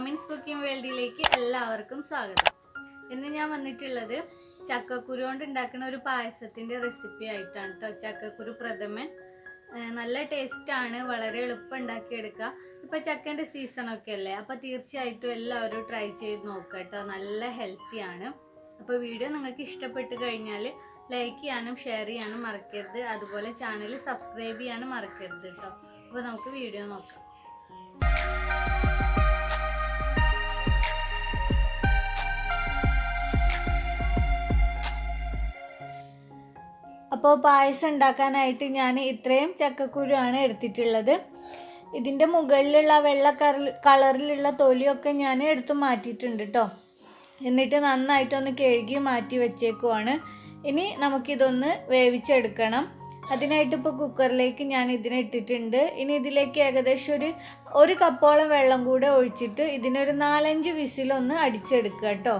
മമ്മിൻസ് cooking വേൾഡിലേക്ക് എല്ലാവർക്കും സ്വാഗതം. ഇന്ന് ഞാൻ വന്നിട്ടുള്ളത് ചക്കക്കുരു കൊണ്ട് ഉണ്ടാക്കുന്ന ഒരു പായസത്തിന്റെ റെസിപ്പി ആയിട്ടാണ് കേട്ടോ. ചക്കക്കുരു പ്രഥമൻ നല്ല ടേസ്റ്റ് ആണ്, വളരെ എളുപ്പം ഉണ്ടാക്കിയെടുക്കുക. ഇപ്പൊ ചക്കന്റെ സീസൺ ഒക്കെ അല്ലേ, അപ്പൊ തീർച്ചയായിട്ടും എല്ലാവരും ട്രൈ ചെയ്ത് നോക്കുക കേട്ടോ. നല്ല ഹെൽത്തി ആണ്. അപ്പൊ വീഡിയോ നിങ്ങൾക്ക് ഇഷ്ടപ്പെട്ട് കഴിഞ്ഞാൽ ലൈക്ക് ചെയ്യാനും ഷെയർ ചെയ്യാനും മറക്കരുത്. അതുപോലെ ചാനൽ സബ്സ്ക്രൈബ് ചെയ്യാനും മറക്കരുത് കേട്ടോ. അപ്പോൾ നമുക്ക് വീഡിയോ നോക്കാം. അപ്പോൾ പായസം ഉണ്ടാക്കാനായിട്ട് ഞാൻ ഇത്രയും ചക്കക്കുരു ആണ് എടുത്തിട്ടുള്ളത്. ഇതിൻ്റെ മുകളിലുള്ള വെള്ള കളറിലുള്ള തൊലിയൊക്കെ ഞാൻ എടുത്തു മാറ്റിയിട്ടുണ്ട് കേട്ടോ. എന്നിട്ട് നന്നായിട്ടൊന്ന് കഴുകി മാറ്റി വെച്ചേക്കുവാണ്. ഇനി നമുക്കിതൊന്ന് വേവിച്ചെടുക്കണം. അതിനായിട്ട് ഇപ്പോൾ കുക്കറിലേക്ക് ഞാൻ ഇതിനെ ഇട്ടിട്ടുണ്ട്. ഇനി ഇതിലേക്ക് ഏകദേശം ഒരു കപ്പോളം വെള്ളം കൂടെ ഒഴിച്ചിട്ട് ഇതിനൊരു 4-5 വിസിലൊന്ന് അടിച്ചെടുക്കുക കേട്ടോ.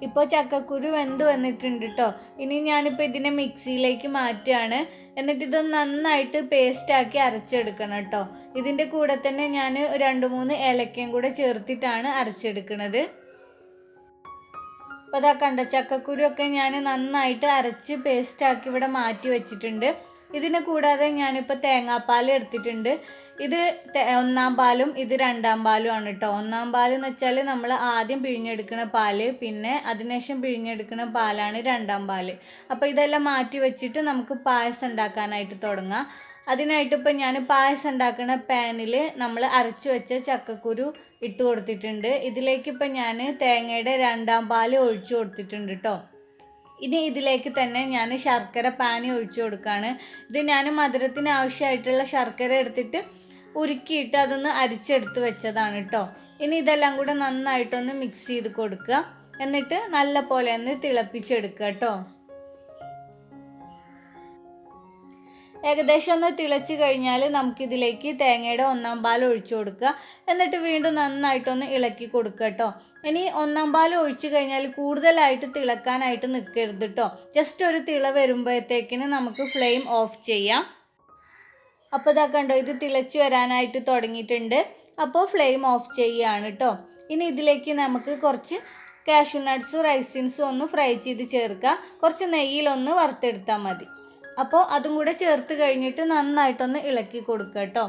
ഇപ്പോൾ ചക്കക്കുരു വെന്ത് വന്നിട്ടുണ്ട് കേട്ടോ. ഇനി ഞാനിപ്പോൾ ഇതിനെ മിക്സിയിലേക്ക് മാറ്റുകയാണ്. എന്നിട്ട് ഇതൊന്ന് നന്നായിട്ട് പേസ്റ്റാക്കി അരച്ചെടുക്കണം കേട്ടോ. ഇതിൻ്റെ കൂടെ തന്നെ ഞാൻ 2-3 ഏലക്കയും കൂടെ ചേർത്തിട്ടാണ് അരച്ചെടുക്കുന്നത്. അപ്പോൾ അതാ കണ്ട ചക്കക്കുരു ഒക്കെ ഞാൻ നന്നായിട്ട് അരച്ച് പേസ്റ്റാക്കി ഇവിടെ മാറ്റി വെച്ചിട്ടുണ്ട്. ഇതിന് കൂടാതെ ഞാനിപ്പോൾ തേങ്ങാപ്പാൽ എടുത്തിട്ടുണ്ട്. ഇത് 1-ാം പാലും ഇത് 2-ാം പാലും ആണ് കേട്ടോ. 1-ാം പാൽ എന്ന് വെച്ചാൽ നമ്മൾ ആദ്യം പിഴിഞ്ഞെടുക്കുന്ന പാല്, പിന്നെ അതിനുശേഷം പിഴിഞ്ഞെടുക്കുന്ന പാലാണ് 2-ാം പാല്. അപ്പോൾ ഇതെല്ലാം മാറ്റി വെച്ചിട്ട് നമുക്ക് പായസം ഉണ്ടാക്കാനായിട്ട് തുടങ്ങാം. അതിനായിട്ട് ഇപ്പോൾ ഞാൻ പായസം ഉണ്ടാക്കുന്ന പാനിൽ നമ്മൾ അരച്ചു വെച്ച ചക്കക്കുരു ഇട്ട് കൊടുത്തിട്ടുണ്ട്. ഇതിലേക്ക് ഇപ്പോൾ ഞാൻ തേങ്ങയുടെ 2-ാം പാൽ ഒഴിച്ചു കൊടുത്തിട്ടുണ്ട് കേട്ടോ. ഇനി ഇതിലേക്ക് തന്നെ ഞാൻ ശർക്കര പാനി ഒഴിച്ചു കൊടുക്കുകയാണ്. ഇത് ഞാൻ മധുരത്തിന് ആവശ്യമായിട്ടുള്ള ശർക്കര എടുത്തിട്ട് ഉരുക്കിയിട്ട് അതൊന്ന് അരിച്ചെടുത്ത് വെച്ചതാണ് കേട്ടോ. ഇനി ഇതെല്ലാം കൂടെ നന്നായിട്ടൊന്ന് മിക്സ് ചെയ്ത് കൊടുക്കുക. എന്നിട്ട് നല്ല പോലെ ഒന്ന് തിളപ്പിച്ചെടുക്കുക കേട്ടോ. ഏകദേശം ഒന്ന് തിളച്ച് കഴിഞ്ഞാൽ നമുക്കിതിലേക്ക് തേങ്ങയുടെ 1-ാം പാൽ ഒഴിച്ചു കൊടുക്കുക. എന്നിട്ട് വീണ്ടും നന്നായിട്ടൊന്ന് ഇളക്കി കൊടുക്കുക കേട്ടോ. ഇനി 1-ാം പാൽ ഒഴിച്ചു കഴിഞ്ഞാൽ കൂടുതലായിട്ട് തിളക്കാനായിട്ട് നിൽക്കരുത് കേട്ടോ. ജസ്റ്റ് ഒരു തിള വരുമ്പോഴത്തേക്കിന് നമുക്ക് ഫ്ലെയിം ഓഫ് ചെയ്യാം. അപ്പോൾ ഇതാ കണ്ടോ, ഇത് തിളച്ച് വരാനായിട്ട് തുടങ്ങിയിട്ടുണ്ട്. അപ്പോൾ ഫ്ലെയിം ഓഫ് ചെയ്യുകയാണ് കേട്ടോ. ഇനി ഇതിലേക്ക് നമുക്ക് കുറച്ച് കാഷ്യൂ നട്ട്സും റൈസിൻസും ഒന്ന് ഫ്രൈ ചെയ്ത് ചേർക്കുക. കുറച്ച് നെയ്യിലൊന്ന് വറുത്തെടുത്താൽ മതി. അപ്പോൾ അതും കൂടെ ചേർത്ത് കഴിഞ്ഞിട്ട് നന്നായിട്ടൊന്ന് ഇളക്കി കൊടുക്കുക കേട്ടോ.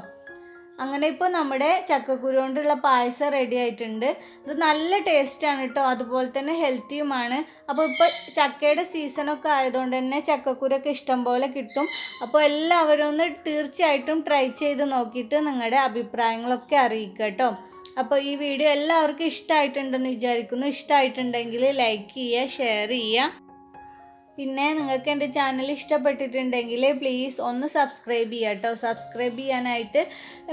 അങ്ങനെ ഇപ്പോൾ നമ്മുടെ ചക്കക്കുരു കൊണ്ടുള്ള പായസം റെഡി ആയിട്ടുണ്ട്. ഇത് നല്ല ടേസ്റ്റാണ് കേട്ടോ, അതുപോലെ തന്നെ ഹെൽത്തിയുമാണ്. അപ്പോൾ ഇപ്പോൾ ചക്കയുടെ സീസണൊക്കെ ആയതുകൊണ്ട് തന്നെ ചക്കക്കുരൊക്കെ ഇഷ്ടം പോലെ കിട്ടും. അപ്പോൾ എല്ലാവരും ഒന്ന് തീർച്ചയായിട്ടും ട്രൈ ചെയ്ത് നോക്കിയിട്ട് നിങ്ങളുടെ അഭിപ്രായങ്ങളൊക്കെ അറിയിക്കുക കേട്ടോ. അപ്പോൾ ഈ വീഡിയോ എല്ലാവർക്കും ഇഷ്ടമായിട്ടുണ്ടെന്ന് വിചാരിക്കുന്നു. ഇഷ്ടമായിട്ടുണ്ടെങ്കിൽ ലൈക്ക് ചെയ്യുക, ഷെയർ ചെയ്യുക. പിന്നെ നിങ്ങൾക്ക് എൻ്റെ ചാനൽ ഇഷ്ടപ്പെട്ടിട്ടുണ്ടെങ്കിൽ പ്ലീസ് ഒന്ന് സബ്സ്ക്രൈബ് ചെയ്യുക കേട്ടോ. സബ്സ്ക്രൈബ് ചെയ്യാനായിട്ട്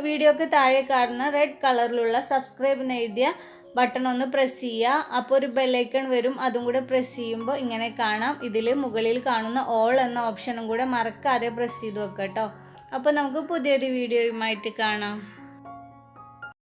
വീഡിയോക്ക് താഴെ കാണുന്ന റെഡ് കളറിലുള്ള സബ്സ്ക്രൈബ് എന്ന് എഴുതിയ ബട്ടൺ ഒന്ന് പ്രസ് ചെയ്യുക. അപ്പോൾ ഒരു ബെല്ലൈക്കൺ വരും, അതും കൂടെ പ്രസ് ചെയ്യുമ്പോൾ ഇങ്ങനെ കാണാം. ഇതിൽ മുകളിൽ കാണുന്ന ഓൾ എന്ന ഓപ്ഷനും കൂടെ മറക്കാതെ പ്രസ് ചെയ്ത് വെക്കാം കേട്ടോ. അപ്പോൾ നമുക്ക് പുതിയൊരു വീഡിയോയുമായിട്ട് കാണാം.